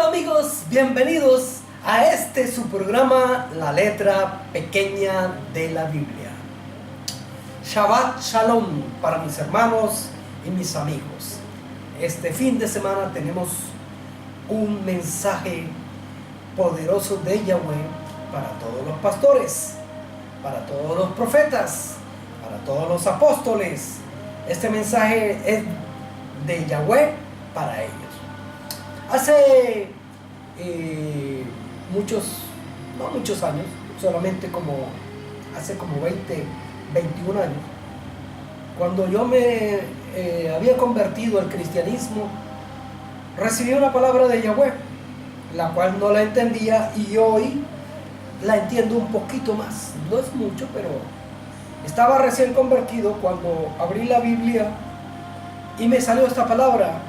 amigos, bienvenidos a su programa, La Letra Pequeña de la Biblia. Shabbat Shalom para mis hermanos y mis amigos. Este fin de semana tenemos un mensaje poderoso de Yahweh para todos los pastores, para todos los profetas, para todos los apóstoles. Este mensaje es de Yahweh para ellos. Hace no muchos años, solamente hace como 21 años, cuando yo me había convertido al cristianismo, recibí una palabra de Yahweh, la cual no la entendía, y hoy la entiendo un poquito más. No es mucho, pero estaba recién convertido cuando abrí la Biblia y me salió esta palabra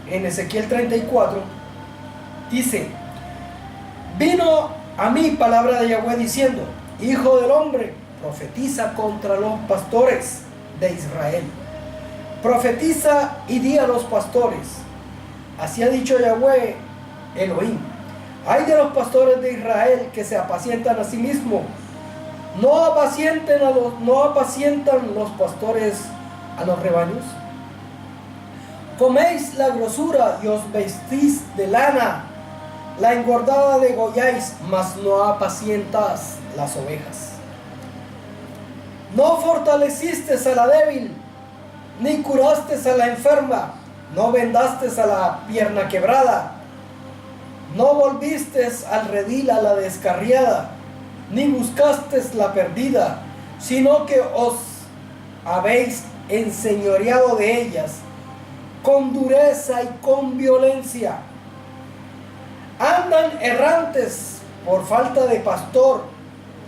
en Ezequiel 34. Dice: vino a mí palabra de Yahweh diciendo: hijo del hombre, profetiza contra los pastores de Israel. Profetiza y di a los pastores: así ha dicho Yahweh Elohim, ay de los pastores de Israel que se apacientan a sí mismos. ¿No apacientan los pastores a los rebaños? Coméis la grosura y os vestís de lana, la engordada degolláis, mas no apacientas las ovejas. No fortaleciste a la débil, ni curaste a la enferma, no vendaste a la pierna quebrada, no volviste al redil a la descarriada, ni buscaste la perdida, sino que os habéis enseñoreado de ellas con dureza y con violencia. Andan errantes por falta de pastor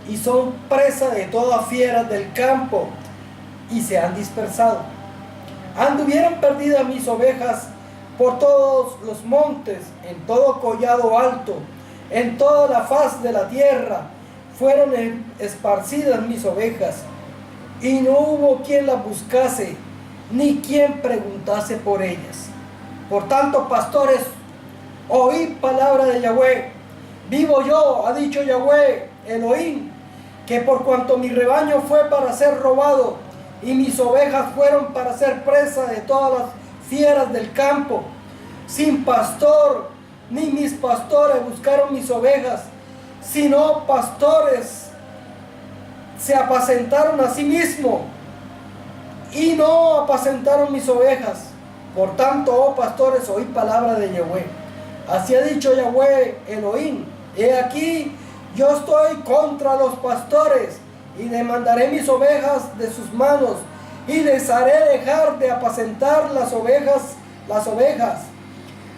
y son presa de todas fieras del campo y se han dispersado. Anduvieron perdidas mis ovejas por todos los montes, en todo collado alto, en toda la faz de la tierra fueron esparcidas mis ovejas, y no hubo quien las buscase, ni quien preguntase por ellas. Por tanto, pastores, oíd palabra de Yahweh. Vivo yo, ha dicho Yahweh Elohim, que por cuanto mi rebaño fue para ser robado, y mis ovejas fueron para ser presa de todas las fieras del campo, sin pastor, ni mis pastores buscaron mis ovejas, sino pastores se apacentaron a sí mismos, y no apacentaron mis ovejas. Por tanto, oh pastores, oíd palabra de Yahweh. Así ha dicho Yahweh Elohim: he aquí, yo estoy contra los pastores, y demandaré mis ovejas de sus manos, y les haré dejar de apacentar las ovejas.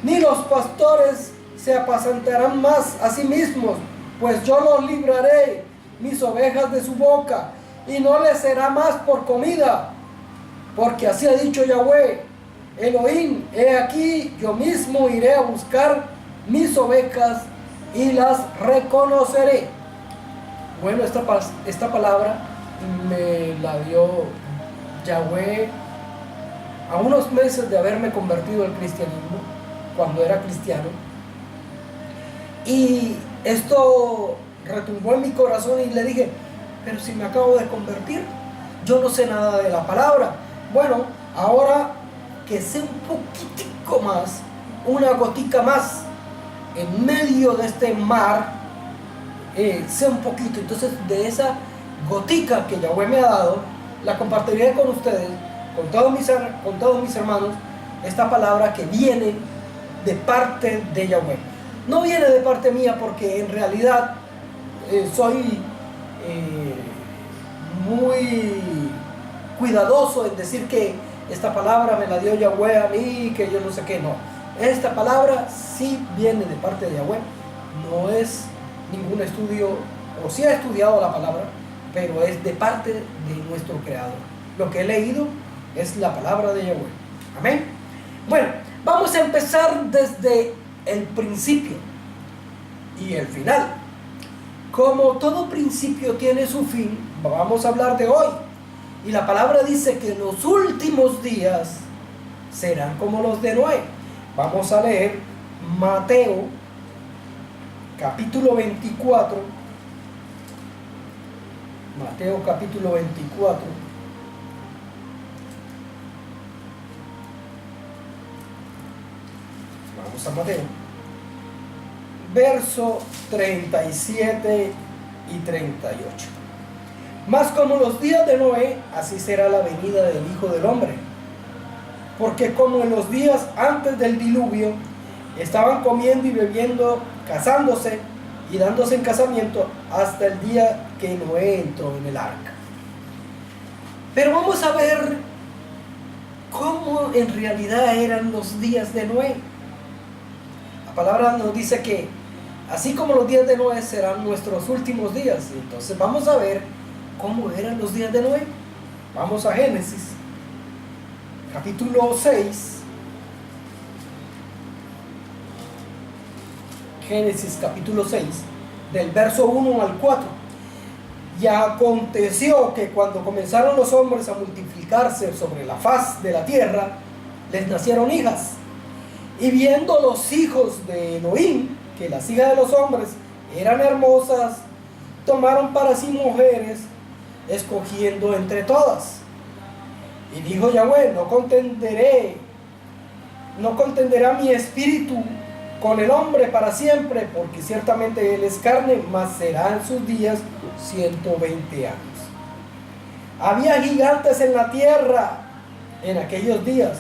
Ni los pastores se apacentarán más a sí mismos, pues yo los libraré mis ovejas de su boca, y no les será más por comida. Porque así ha dicho Yahweh Elohim: he aquí, yo mismo iré a buscar mis ovejas y las reconoceré. Bueno, esta palabra me la dio Yahweh a unos meses de haberme convertido al cristianismo, cuando era cristiano. Y esto retumbó en mi corazón y le dije: pero si me acabo de convertir, yo no sé nada de la palabra. Bueno, ahora que sé un poquitico más, una gotica más en medio de este mar, sé un poquito. Entonces, de esa gotica que Yahweh me ha dado, la compartiré con ustedes, con todos mis hermanos, esta palabra que viene de parte de Yahweh. No viene de parte mía, porque en realidad soy muy cuidadoso en decir que esta palabra me la dio Yahweh a mí, que yo no sé qué. No, esta palabra sí viene de parte de Yahweh. No es ningún estudio, o sí he estudiado la palabra, pero es de parte de nuestro Creador. Lo que he leído es la palabra de Yahweh. Amén. Bueno, vamos a empezar desde el principio y el final. Como todo principio tiene su fin, vamos a hablar de hoy. Y la palabra dice que los últimos días serán como los de Noé. Vamos a leer Mateo capítulo 24. Mateo capítulo 24. Vamos a Mateo. Verso 37 y 38. Mas como los días de Noé, así será la venida del Hijo del Hombre. Porque como en los días antes del diluvio, estaban comiendo y bebiendo, casándose y dándose en casamiento hasta el día que Noé entró en el arca. Pero vamos a ver cómo en realidad eran los días de Noé. La palabra nos dice que así como los días de Noé serán nuestros últimos días. Entonces vamos a ver cómo eran los días de Noé. Vamos a Génesis capítulo 6. Génesis capítulo 6, del verso 1 al 4. Y aconteció que cuando comenzaron los hombres a multiplicarse sobre la faz de la tierra, les nacieron hijas. Y viendo los hijos de Elohim, que las hijas de los hombres eran hermosas, tomaron para sí mujeres, escogiendo entre todas. Y dijo Yahweh, no contenderá mi espíritu con el hombre para siempre, porque ciertamente él es carne, mas serán sus días 120 años. Había gigantes en la tierra en aquellos días,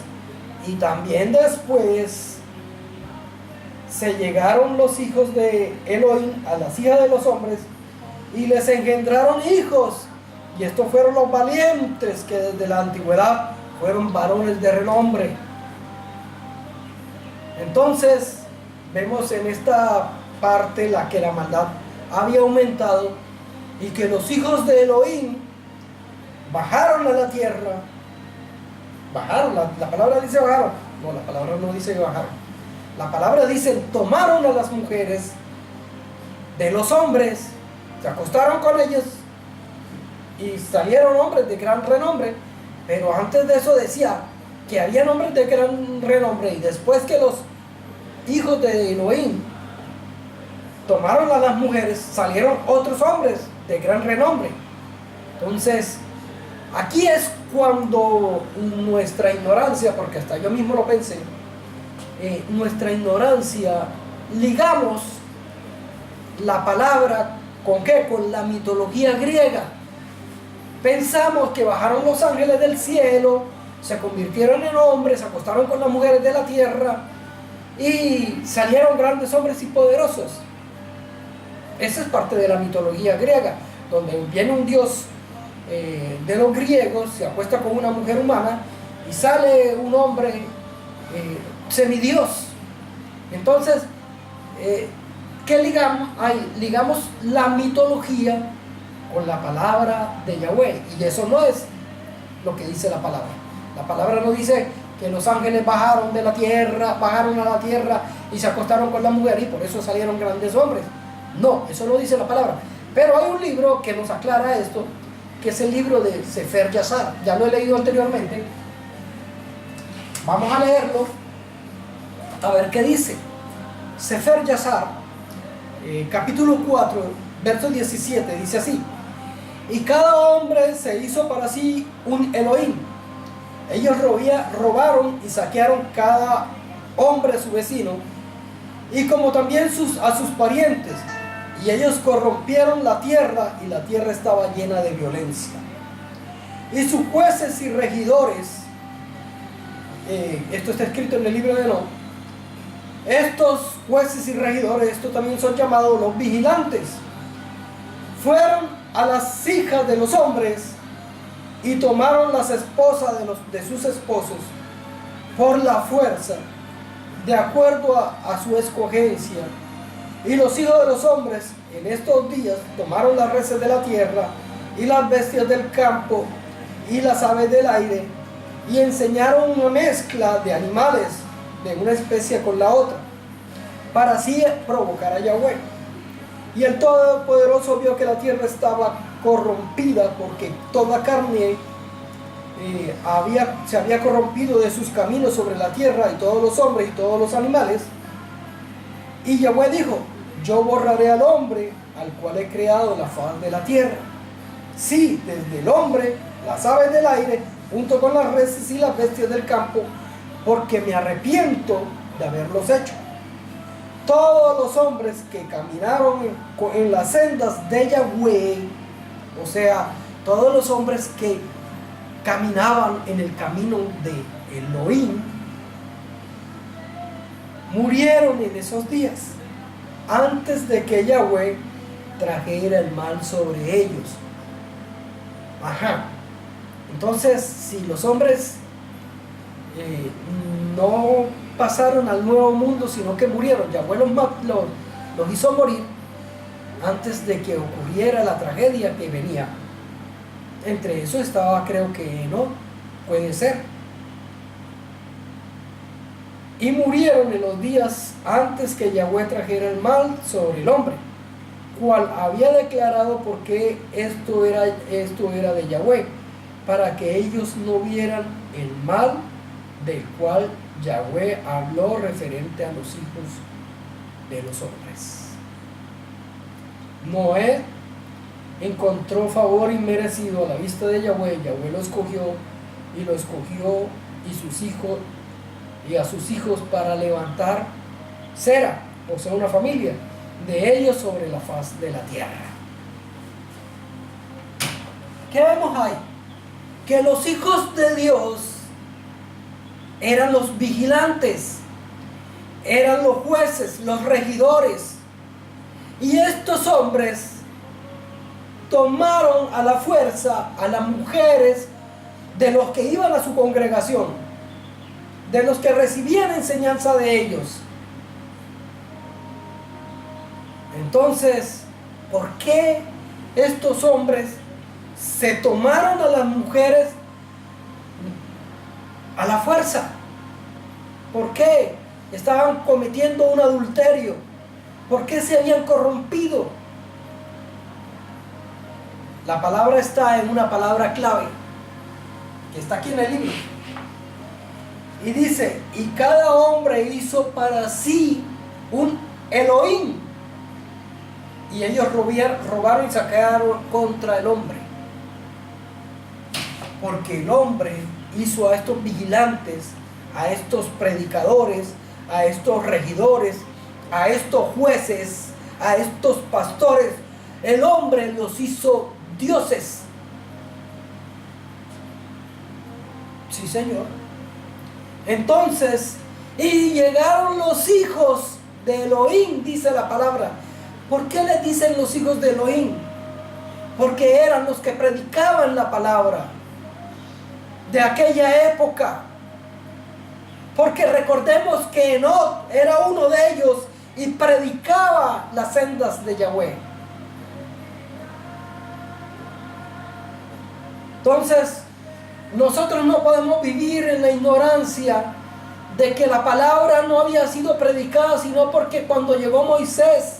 y también después se llegaron los hijos de Elohim a las hijas de los hombres, y les engendraron hijos, y estos fueron los valientes que desde la antigüedad fueron varones de renombre. Entonces vemos en esta parte que la maldad había aumentado y que los hijos de Elohim bajaron a la tierra. Bajaron, la palabra dice bajaron. No, la palabra no dice bajaron. La palabra dice tomaron a las mujeres de los hombres, se acostaron con ellos y salieron hombres de gran renombre. Pero antes de eso decía que había hombres de gran renombre, y después que los hijos de Elohim tomaron a las mujeres, salieron otros hombres de gran renombre. Entonces aquí es cuando nuestra ignorancia, porque hasta yo mismo lo pensé, nuestra ignorancia, ligamos la palabra ¿con qué? Con la mitología griega. Pensamos que bajaron los ángeles del cielo, se convirtieron en hombres, se acostaron con las mujeres de la tierra y salieron grandes hombres y poderosos. Esa es parte de la mitología griega, donde viene un dios de los griegos, se acuesta con una mujer humana y sale un hombre semidios. Entonces, ¿qué ligamos? Ligamos la mitología con la palabra de Yahweh, y eso no es lo que dice la palabra. La palabra no dice que los ángeles bajaron a la tierra y se acostaron con la mujer y por eso salieron grandes hombres. No, eso no dice la palabra. Pero hay un libro que nos aclara esto, que es el libro de Sefer Yazar. Ya lo he leído anteriormente. Vamos a leerlo, a ver qué dice. Sefer Yazar, capítulo 4, verso 17, dice así: y cada hombre se hizo para sí un Elohim. Ellos robaron y saquearon cada hombre a su vecino, y como también a sus parientes, y ellos corrompieron la tierra, y la tierra estaba llena de violencia. Y sus jueces y regidores, esto está escrito en el libro de Enoc, estos jueces y regidores, estos también son llamados los vigilantes, fueron a las hijas de los hombres y tomaron las esposas de sus esposos por la fuerza, de acuerdo a su escogencia. Y los hijos de los hombres en estos días tomaron las reses de la tierra y las bestias del campo y las aves del aire, y enseñaron una mezcla de animales de una especie con la otra, para así provocar a Yahweh. Y el Todopoderoso vio que la tierra estaba corrompida, porque toda carne se había corrompido de sus caminos sobre la tierra, y todos los hombres y todos los animales. Y Yahweh dijo: yo borraré al hombre al cual he creado la faz de la tierra. Sí, desde el hombre, las aves del aire, junto con las reses y las bestias del campo, porque me arrepiento de haberlos hecho. Todos los hombres que caminaron en las sendas de Yahweh, o sea, todos los hombres que caminaban en el camino de Elohim, murieron en esos días, antes de que Yahweh trajera el mal sobre ellos. Ajá. Entonces, si los hombres no pasaron al nuevo mundo, sino que murieron, Yahweh los hizo morir antes de que ocurriera la tragedia que venía. Entre eso estaba, creo que no, puede ser. Y murieron en los días antes que Yahweh trajera el mal sobre el hombre, cual había declarado, porque esto era de Yahweh, para que ellos no vieran el mal del cual Yahweh habló referente a los hijos de los hombres. Noé encontró favor inmerecido a la vista de Yahweh. Yahweh lo escogió y sus hijos y a sus hijos para levantar Sera, o sea, una familia de ellos sobre la faz de la tierra. ¿Qué vemos ahí? Que los hijos de Dios eran los vigilantes, eran los jueces, los regidores, y estos hombres tomaron a la fuerza a las mujeres de los que iban a su congregación, de los que recibían enseñanza de ellos. Entonces, ¿por qué estos hombres se tomaron a las mujeres a la fuerza? ¿Por qué estaban cometiendo un adulterio? ¿Por qué se habían corrompido? La palabra está en una palabra clave que está aquí en el libro. Y dice, y cada hombre hizo para sí un Elohim. Y ellos robaron y saquearon contra el hombre. Porque el hombre hizo a estos vigilantes, a estos predicadores, a estos regidores, a estos jueces, a estos pastores. El hombre los hizo dioses. Sí, Señor. Entonces, y llegaron los hijos de Elohim, dice la palabra. ¿Por qué le dicen los hijos de Elohim? Porque eran los que predicaban la palabra de aquella época. Porque recordemos que Enoc era uno de ellos y predicaba las sendas de Yahweh. Entonces, nosotros no podemos vivir en la ignorancia de que la palabra no había sido predicada, sino porque cuando llegó Moisés,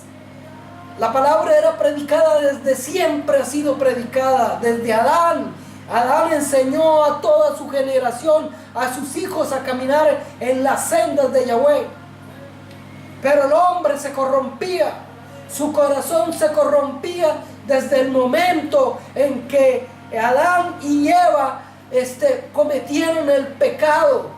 la palabra era predicada desde siempre, ha sido predicada desde Adán. Adán enseñó a toda su generación, a sus hijos, a caminar en las sendas de Yahweh. Pero el hombre se corrompía, su corazón se corrompía desde el momento en que Adán y Eva cometieron el pecado.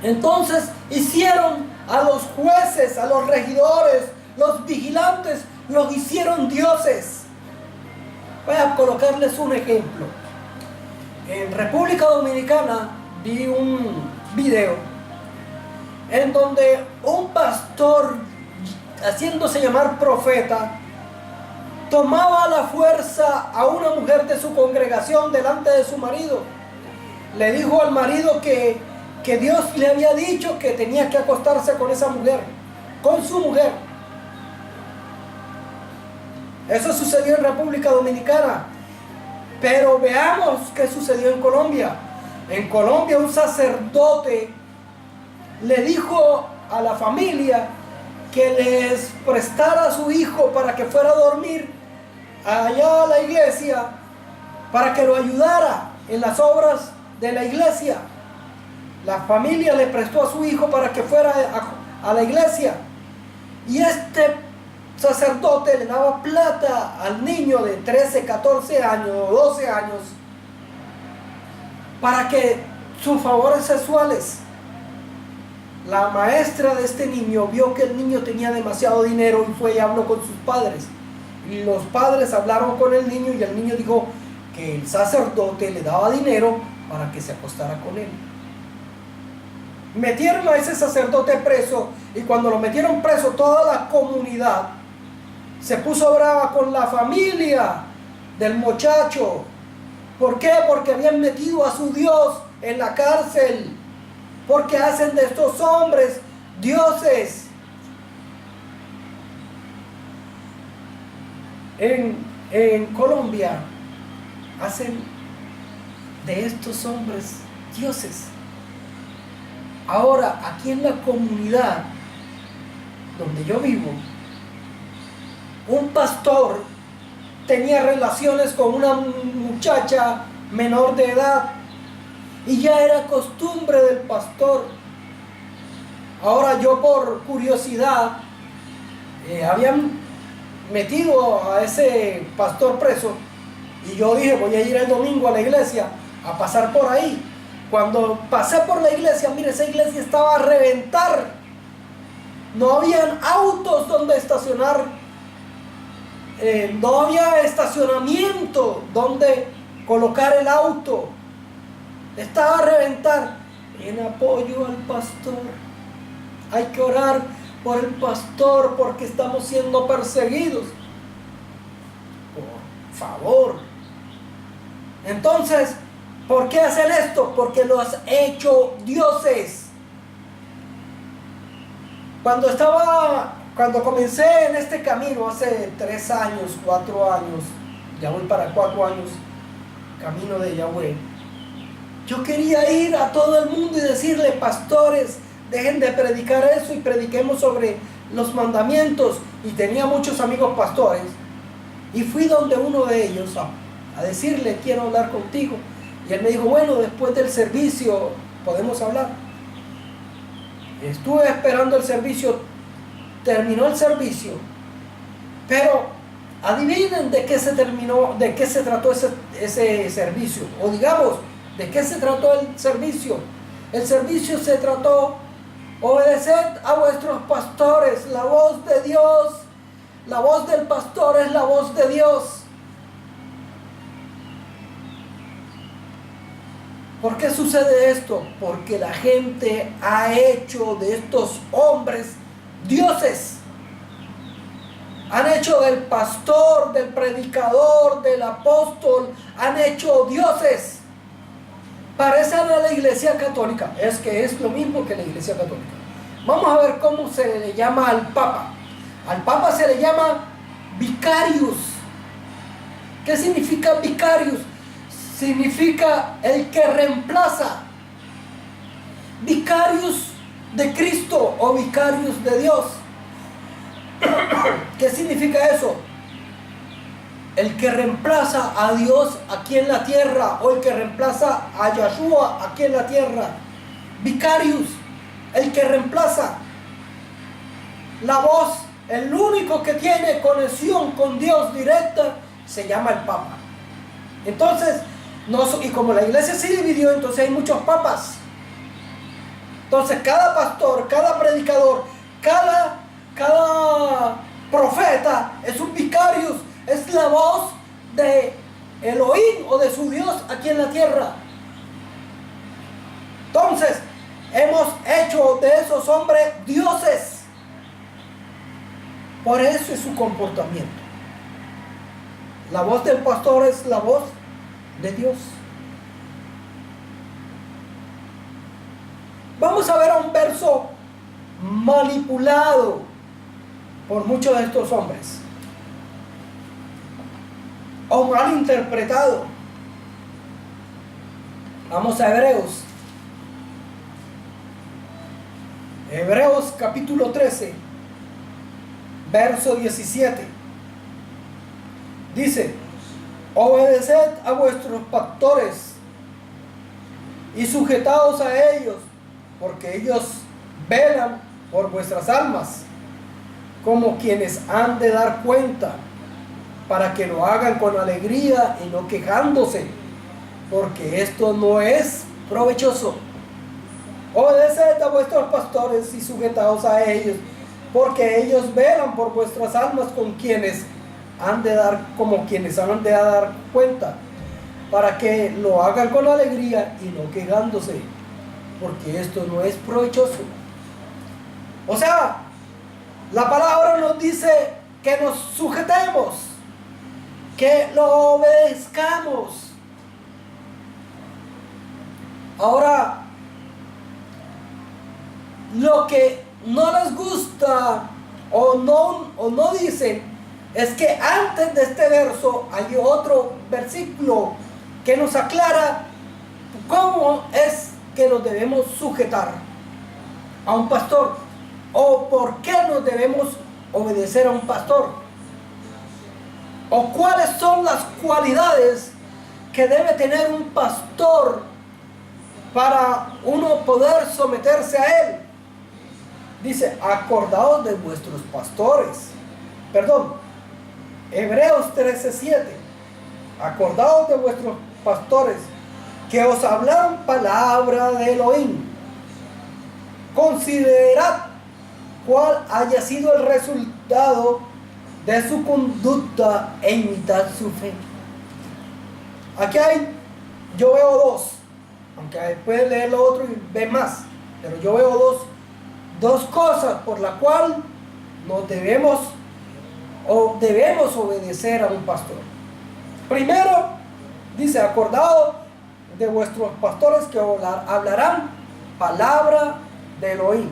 Entonces hicieron a los jueces, a los regidores, los vigilantes, los hicieron dioses. Voy a colocarles un ejemplo. En República Dominicana vi un video en donde un pastor, haciéndose llamar profeta, tomaba a la fuerza a una mujer de su congregación delante de su marido. Le dijo al marido que Dios le había dicho que tenía que acostarse con esa mujer, con su mujer. Eso sucedió en República Dominicana. Pero veamos qué sucedió en Colombia. En Colombia un sacerdote le dijo a la familia que les prestara a su hijo para que fuera a dormir allá a la iglesia, para que lo ayudara en las obras de la iglesia. La familia le prestó a su hijo para que fuera a la iglesia. Y este sacerdote le daba plata al niño de 13, 14 años o 12 años para que sus favores sexuales. La maestra de este niño vio que el niño tenía demasiado dinero y fue y habló con sus padres. Y los padres hablaron con el niño y el niño dijo que el sacerdote le daba dinero para que se acostara con él. Metieron a ese sacerdote preso, y cuando lo metieron preso, toda la comunidad se puso brava con la familia del muchacho. ¿Por qué? Porque habían metido a su Dios en la cárcel. Porque hacen de estos hombres dioses. En Colombia hacen de estos hombres dioses. Ahora, aquí en la comunidad donde yo vivo, un pastor tenía relaciones con una muchacha menor de edad y ya era costumbre del pastor. Ahora yo, por curiosidad, habían metido a ese pastor preso y yo dije, voy a ir el domingo a la iglesia a pasar por ahí. Cuando pasé por la iglesia, mire, esa iglesia estaba a reventar. No habían autos donde estacionar. No había estacionamiento donde colocar el auto. Estaba a reventar. En apoyo al pastor. Hay que orar por el pastor porque estamos siendo perseguidos. Por favor. Entonces, ¿por qué hacen esto? Porque lo has hecho dioses. Cuando comencé en este camino hace 3 años, 4 años, ya voy para 4 años, camino de Yahweh, yo quería ir a todo el mundo y decirle, pastores, dejen de predicar eso y prediquemos sobre los mandamientos. Y tenía muchos amigos pastores. Y fui donde uno de ellos a decirle, quiero hablar contigo. Y él me dijo, bueno, después del servicio podemos hablar. Estuve esperando el servicio, terminó el servicio, pero adivinen de qué se terminó, de qué se trató ese servicio, o digamos, de qué se trató el servicio. El servicio se trató, obedeced a vuestros pastores, la voz de Dios, la voz del pastor es la voz de Dios. ¿Por qué sucede esto? Porque la gente ha hecho de estos hombres dioses. Han hecho del pastor, del predicador, del apóstol, han hecho dioses. Parecen a la iglesia católica. Es que es lo mismo que la iglesia católica. Vamos a ver cómo se le llama al Papa. Al Papa se le llama vicarius. ¿Qué significa vicarius? Significa el que reemplaza. Vicarius de Cristo o vicarius de Dios. ¿Qué significa eso? El que reemplaza a Dios aquí en la tierra, o el que reemplaza a Yahshua aquí en la tierra. Vicarius, el que reemplaza. La voz, el único que tiene conexión con Dios directa, se llama el Papa. Entonces, y como la iglesia se dividió, entonces hay muchos papas. Entonces cada pastor, cada predicador, cada profeta es un vicarius, es la voz de Elohim o de su Dios aquí en la tierra. Entonces hemos hecho de esos hombres dioses. Por eso es su comportamiento. La voz del pastor es la voz de Dios. Vamos a ver a un verso manipulado por muchos de estos hombres, o mal interpretado. Vamos a Hebreos. Hebreos capítulo 13, verso 17. Dice: obedeced a vuestros pastores y sujetaos a ellos, porque ellos velan por vuestras almas, como quienes han de dar cuenta, para que lo hagan con alegría y no quejándose, porque esto no es provechoso. Obedeced a vuestros pastores y sujetaos a ellos, porque ellos velan por vuestras almas, como quienes han de dar cuenta, para que lo hagan con alegría y no quejándose, porque esto no es provechoso. O sea, la palabra nos dice que nos sujetemos, que lo obedezcamos. Ahora, lo que no les gusta o no dicen es que antes de este verso hay otro versículo que nos aclara cómo es que nos debemos sujetar a un pastor, o por qué nos debemos obedecer a un pastor, o cuáles son las cualidades que debe tener un pastor para uno poder someterse a él. Dice, acordaos de vuestros pastores. Hebreos 13:7. Acordaos de vuestros pastores que os hablaron palabra de Elohim. Considerad cuál haya sido el resultado de su conducta e imitad su fe. Aquí yo veo dos, aunque puede leer lo otro y ve más, pero yo veo dos cosas por la cual nos debemos obedecer a un pastor. Primero, dice, acordaos de vuestros pastores que hablarán palabra de Elohim.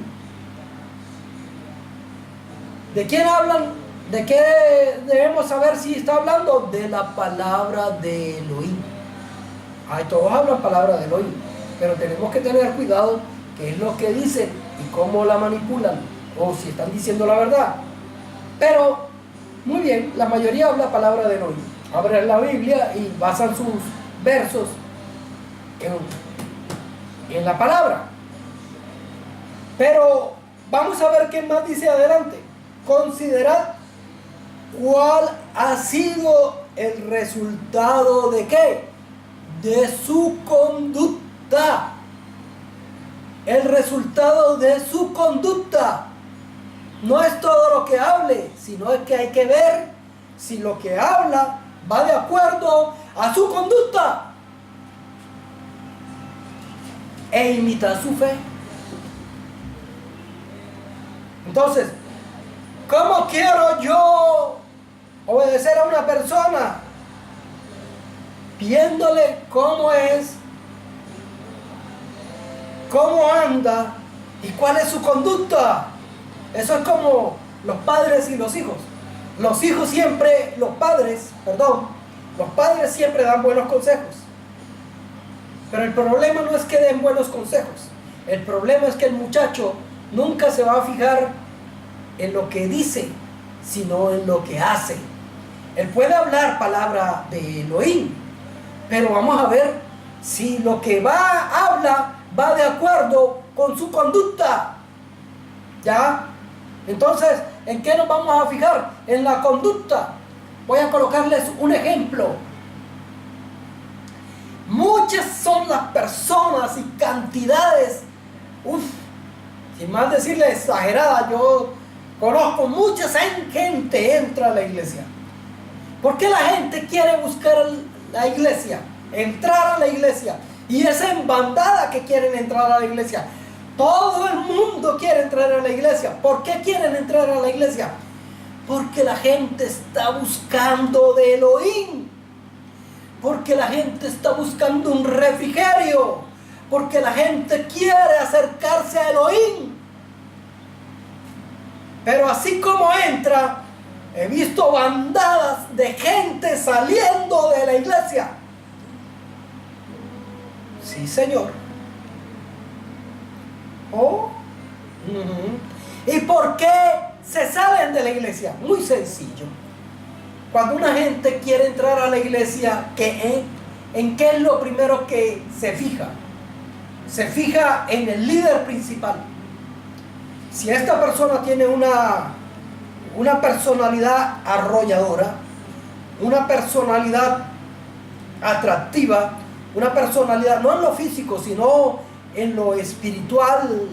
¿De quién hablan? ¿De qué debemos saber si está hablando? De la palabra de Elohim. Todos hablan palabra de Elohim, pero tenemos que tener cuidado qué es lo que dicen y cómo la manipulan, o si están diciendo la verdad. Pero, muy bien, la mayoría habla palabra de Elohim. Abren la Biblia y basan sus versos en la palabra. Pero vamos a ver qué más dice adelante. Considerad cuál ha sido el resultado de qué, de su conducta. El resultado de su conducta. No es todo lo que hable, sino es que hay que ver si lo que habla va de acuerdo a su conducta e imita su fe. Entonces, ¿cómo quiero yo obedecer a una persona? Viéndole cómo es, cómo anda y cuál es su conducta. Eso es como los padres y los hijos. Los padres siempre dan buenos consejos. Pero el problema no es que den buenos consejos. El problema es que el muchacho nunca se va a fijar en lo que dice, sino en lo que hace. Él puede hablar palabra de Elohim, pero vamos a ver si lo que habla va de acuerdo con su conducta. ¿Ya? Entonces, ¿en qué nos vamos a fijar? En la conducta. Voy a colocarles un ejemplo. Muchas son las personas y cantidades, sin más decirle exagerada, yo conozco mucha gente entra a la iglesia. ¿Por qué la gente quiere buscar la iglesia? Entrar a la iglesia. Y es en bandada que quieren entrar a la iglesia. Todo el mundo quiere entrar a la iglesia. ¿Por qué quieren entrar a la iglesia? Porque la gente está buscando de Elohim. Porque la gente está buscando un refrigerio. Porque la gente quiere acercarse a Elohim. Pero así como entra, he visto bandadas de gente saliendo de la iglesia. Sí, Señor. ¿Y por qué se salen de la iglesia? Muy sencillo. Cuando una gente quiere entrar a la iglesia, ¿en qué es lo primero que se fija? se fija en el líder principal. Si esta persona tiene una personalidad arrolladora, una personalidad atractiva, una personalidad no en lo físico, sino en lo espiritual,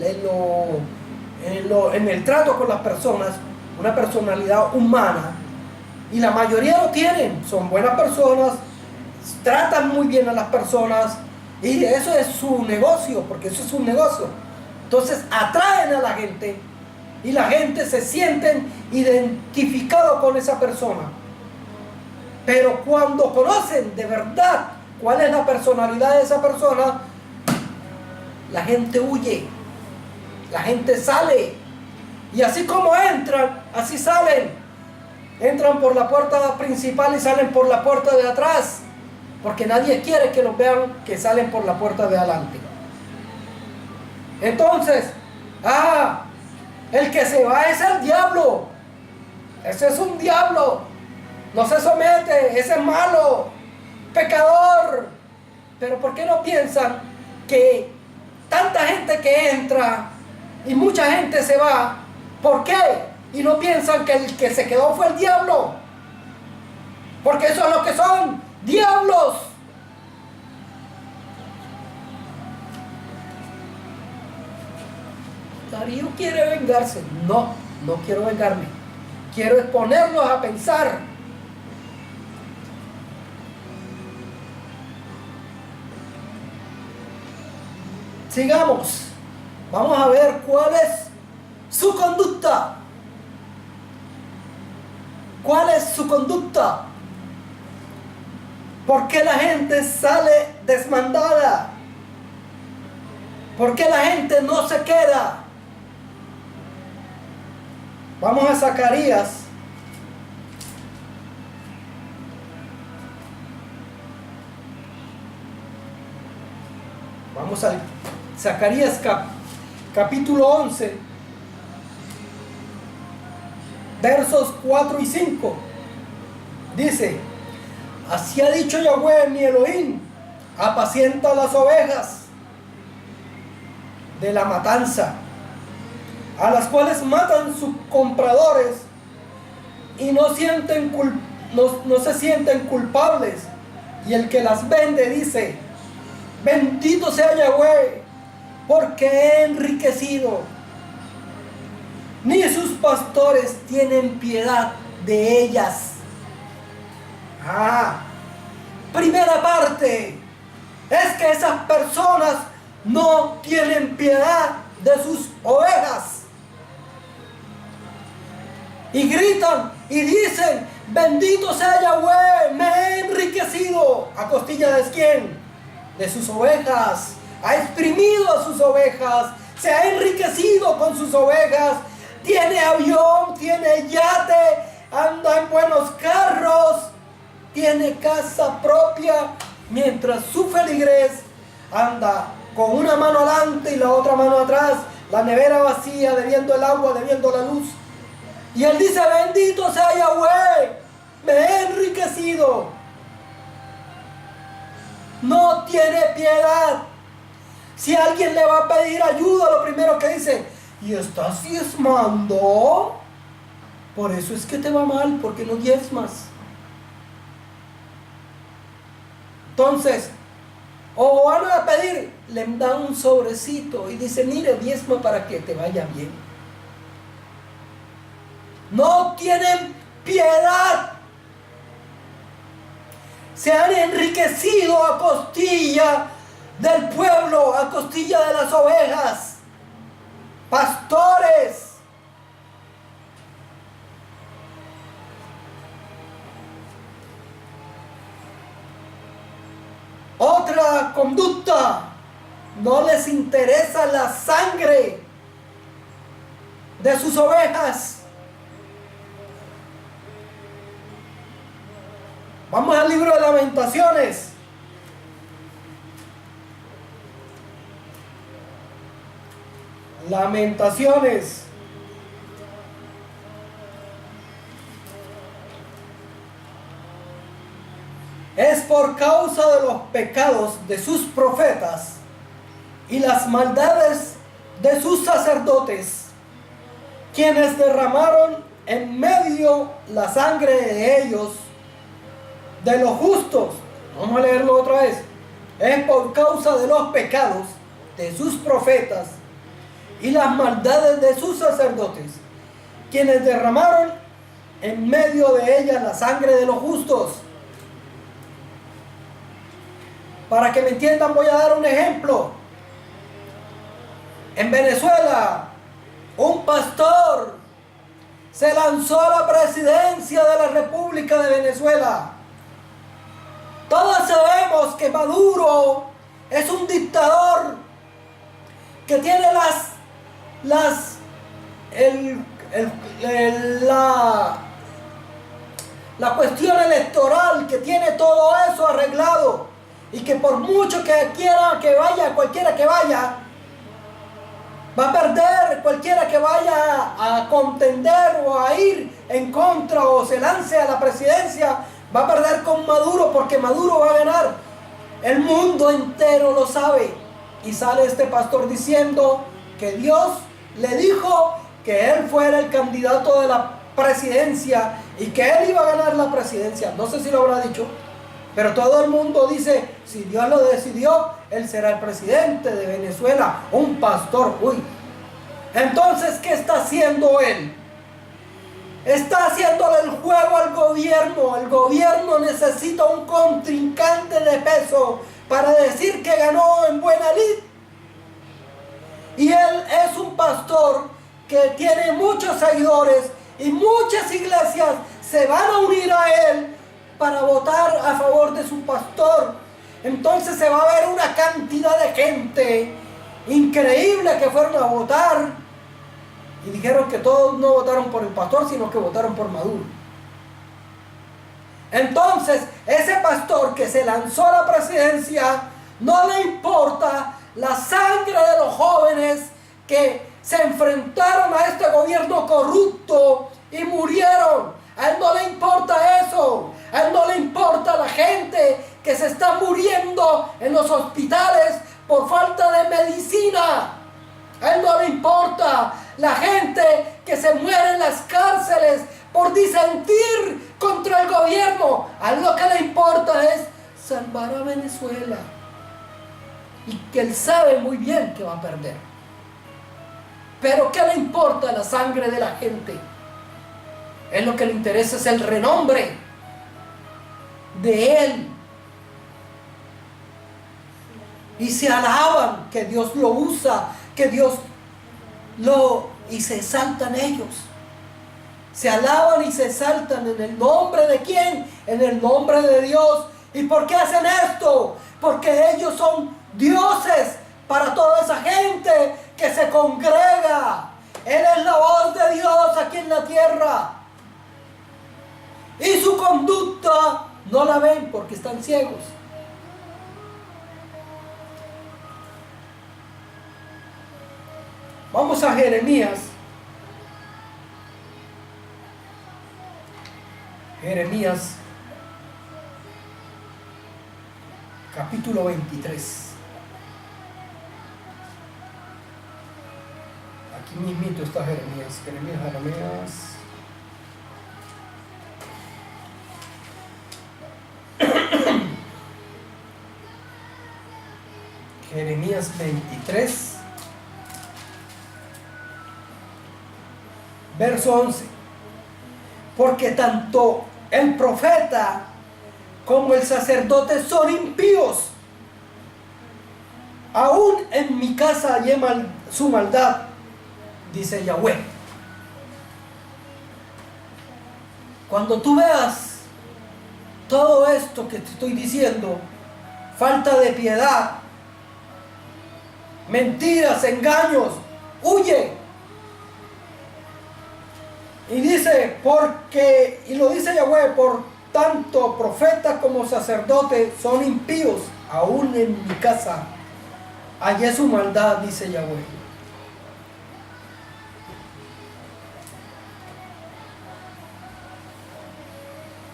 en el trato con las personas, una personalidad humana, y la mayoría lo tienen, son buenas personas, tratan muy bien a las personas, y eso es su negocio, porque eso es un negocio. Entonces atraen a la gente, y la gente se siente identificado con esa persona. Pero cuando conocen de verdad cuál es la personalidad de esa persona, la gente huye, la gente sale, y así como entran, así salen. Entran por la puerta principal y salen por la puerta de atrás, porque nadie quiere que los vean que salen por la puerta de adelante. Entonces, el que se va es el diablo. Ese es un diablo. No se somete, ese es malo, pecador. Pero ¿por qué no piensan que tanta gente que entra y mucha gente se va? ¿Por qué? Y no piensan que el que se quedó fue el diablo. Porque eso es lo que son, diablos. Darío quiere vengarse. No, no quiero vengarme. Quiero exponerlos a pensar. Sigamos. Vamos a ver cuál es su conducta. ¿Cuál es su conducta? ¿Por qué la gente sale desmandada? ¿Por qué la gente no se queda? Vamos a Zacarías. Vamos a Zacarías capítulo 11, versos 4 y 5. Dice: así ha dicho Yahweh mi Elohim, apacienta las ovejas de la matanza, a las cuales matan sus compradores y no se sienten culpables. Y el que las vende dice: bendito sea Yahweh, porque he enriquecido. Ni sus pastores tienen piedad de ellas. Primera parte es que esas personas no tienen piedad de sus ovejas. Y gritan y dicen: bendito sea Yahweh, me he enriquecido. ¿A costilla de quién? De sus ovejas. Ha exprimido a sus ovejas, se ha enriquecido con sus ovejas. Tiene avión, tiene yate, anda en buenos carros, tiene casa propia, mientras su feligres anda con una mano adelante y la otra mano atrás, la nevera vacía, debiendo el agua, debiendo la luz. Y él dice: bendito sea Yahweh, me he enriquecido. No tiene piedad. Si alguien le va a pedir ayuda, lo primero que dice: ¿y estás diezmando? Por eso es que te va mal, porque no diezmas. Entonces, o van a pedir, le dan un sobrecito y dice: mire, diezma para que te vaya bien. No tienen piedad. Se han enriquecido a costilla del pueblo, a costilla de las ovejas. Pastores. Otra conducta: no les interesa la sangre de sus ovejas. Vamos al libro de Lamentaciones. Lamentaciones. Es por causa de los pecados de sus profetas y las maldades de sus sacerdotes, quienes derramaron en medio la sangre de ellos, de los justos. Vamos a leerlo otra vez. Es por causa de los pecados de sus profetas y las maldades de sus sacerdotes, quienes derramaron en medio de ellas la sangre de los justos. Para que me entiendan, voy a dar un ejemplo. En Venezuela, un pastor se lanzó a la presidencia de la República de Venezuela. Todos sabemos que Maduro es un dictador que tiene la cuestión electoral, que tiene todo eso arreglado, y que por mucho que quiera que vaya, cualquiera que vaya, va a perder. Cualquiera que vaya a contender o a ir en contra o se lance a la presidencia, va a perder con Maduro, porque Maduro va a ganar. El mundo entero lo sabe. Y sale este pastor diciendo que Dios le dijo que él fuera el candidato de la presidencia y que él iba a ganar la presidencia. No sé si lo habrá dicho, pero todo el mundo dice, si Dios lo decidió, él será el presidente de Venezuela. Un pastor, uy. Entonces, ¿qué está haciendo él? Está haciéndole el juego al gobierno. El gobierno necesita un contrincante de peso para decir que ganó en buena lid. Y él es un pastor que tiene muchos seguidores y muchas iglesias se van a unir a él para votar a favor de su pastor. Entonces se va a ver una cantidad de gente increíble que fueron a votar y dijeron que todos no votaron por el pastor, sino que votaron por Maduro. Entonces ese pastor que se lanzó a la presidencia no le importa la sangre de los jóvenes que se enfrentaron a este gobierno corrupto y murieron. A él no le importa eso. A él no le importa la gente que se está muriendo en los hospitales por falta de medicina. A él no le importa la gente que se muere en las cárceles por disentir contra el gobierno. A él lo que le importa es salvar a Venezuela. Y que él sabe muy bien que va a perder. Pero ¿qué le importa la sangre de la gente? Él lo que le interesa es el renombre de él. Y se alaban que Dios lo usa, que Dios y se exaltan ellos. Se alaban y se exaltan en el nombre de ¿quién? En el nombre de Dios. ¿Y por qué hacen esto? Porque ellos son dioses para toda esa gente que se congrega. Él es la voz de Dios aquí en la tierra. Y su conducta no la ven porque están ciegos. Vamos a Jeremías. Jeremías, capítulo 23. Aquí mismito está Jeremías. Jeremías 23, verso 11. Porque tanto el profeta como el sacerdote son impíos. Aún en mi casa hallé su maldad, dice Yahweh. Cuando tú veas todo esto que te estoy diciendo, falta de piedad, mentiras, engaños, huye. Y dice, y lo dice Yahweh, por tanto profeta como sacerdote son impíos, aún en mi casa hallé su maldad, dice Yahweh.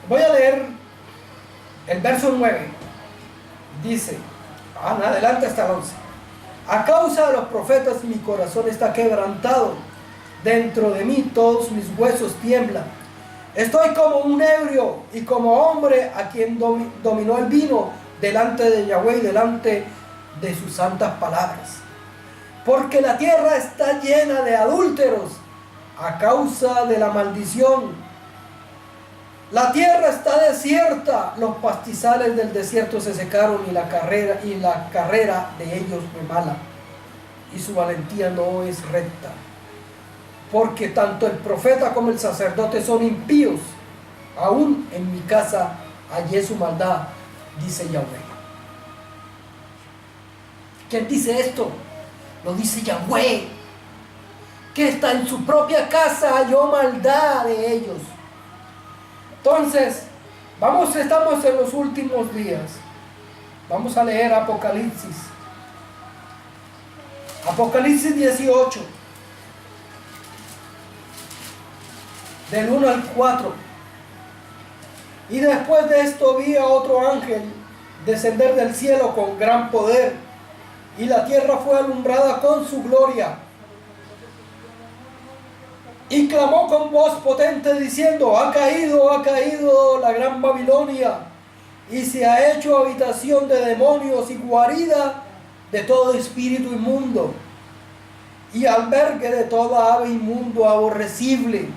Voy a leer el verso 9. Dice, adelante hasta el 11. A causa de los profetas mi corazón está quebrantado. Dentro de mí todos mis huesos tiemblan. Estoy como un ebrio y como hombre a quien dominó el vino delante de Yahweh y delante de sus santas palabras. Porque la tierra está llena de adúlteros a causa de la maldición. La tierra está desierta, los pastizales del desierto se secaron y la carrera de ellos fue mala y su valentía no es recta. Porque tanto el profeta como el sacerdote son impíos, aún en mi casa hallé su maldad, dice Yahweh. ¿Quién dice esto? Lo dice Yahweh, que está en su propia casa halló maldad de ellos. Entonces, estamos en los últimos días. Vamos a leer Apocalipsis. Apocalipsis 18. Del 1 al 4. Y después de esto vi a otro ángel descender del cielo con gran poder, y la tierra fue alumbrada con su gloria. Y clamó con voz potente diciendo: ha caído la gran Babilonia, y se ha hecho habitación de demonios y guarida de todo espíritu inmundo, y albergue de toda ave inmundo aborrecible.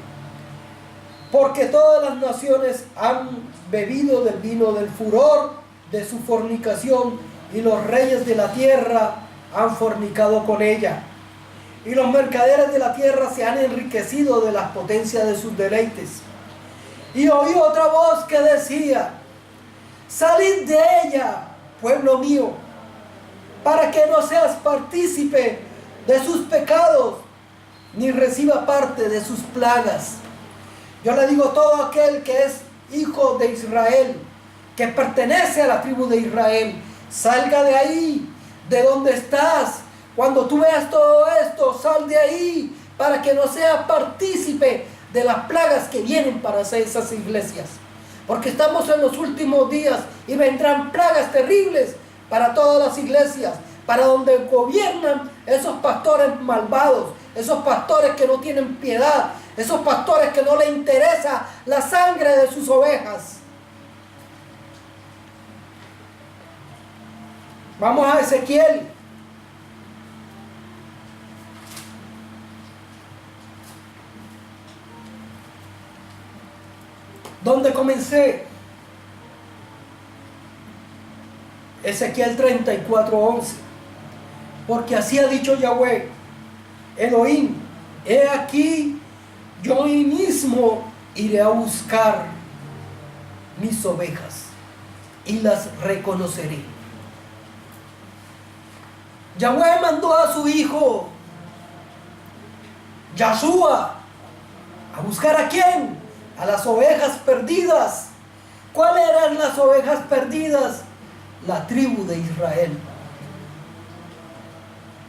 Porque todas las naciones han bebido del vino del furor de su fornicación, y los reyes de la tierra han fornicado con ella. Y los mercaderes de la tierra se han enriquecido de las potencias de sus deleites. Y oí otra voz que decía: salid de ella, pueblo mío, para que no seas partícipe de sus pecados, ni reciba parte de sus plagas. Yo le digo a todo aquel que es hijo de Israel, que pertenece a la tribu de Israel: salga de ahí, de donde estás. Cuando tú veas todo esto, sal de ahí, para que no seas partícipe de las plagas que vienen para hacer esas iglesias. Porque estamos en los últimos días y vendrán plagas terribles para todas las iglesias, para donde gobiernan esos pastores malvados, esos pastores que no tienen piedad, esos pastores que no les interesa la sangre de sus ovejas. Vamos a Ezequiel. ¿Dónde comencé? Ezequiel 34:11. Porque así ha dicho Yahweh, Elohim: he aquí, yo mismo iré a buscar mis ovejas y las reconoceré. Yahweh mandó a su hijo Yahshua a buscar ¿a quién? A las ovejas perdidas. ¿Cuáles eran las ovejas perdidas? La tribu de Israel.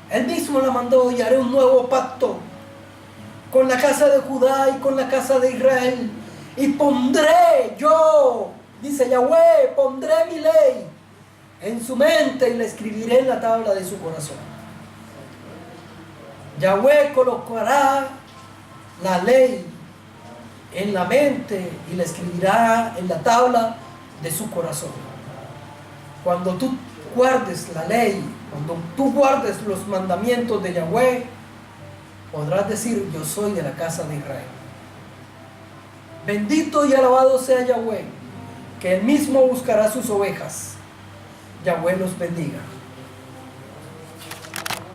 Él mismo la mandó: y haré un nuevo pacto con la casa de Judá y con la casa de Israel, y pondré yo, dice Yahweh, pondré mi ley en su mente y la escribiré en la tabla de su corazón. Yahweh colocará la ley en la mente y la escribirá en la tabla de su corazón. Cuando tú guardes la ley, cuando tú guardes los mandamientos de Yahweh, podrás decir: yo soy de la casa de Israel. Bendito y alabado sea Yahweh, que él mismo buscará sus ovejas. Yahweh los bendiga.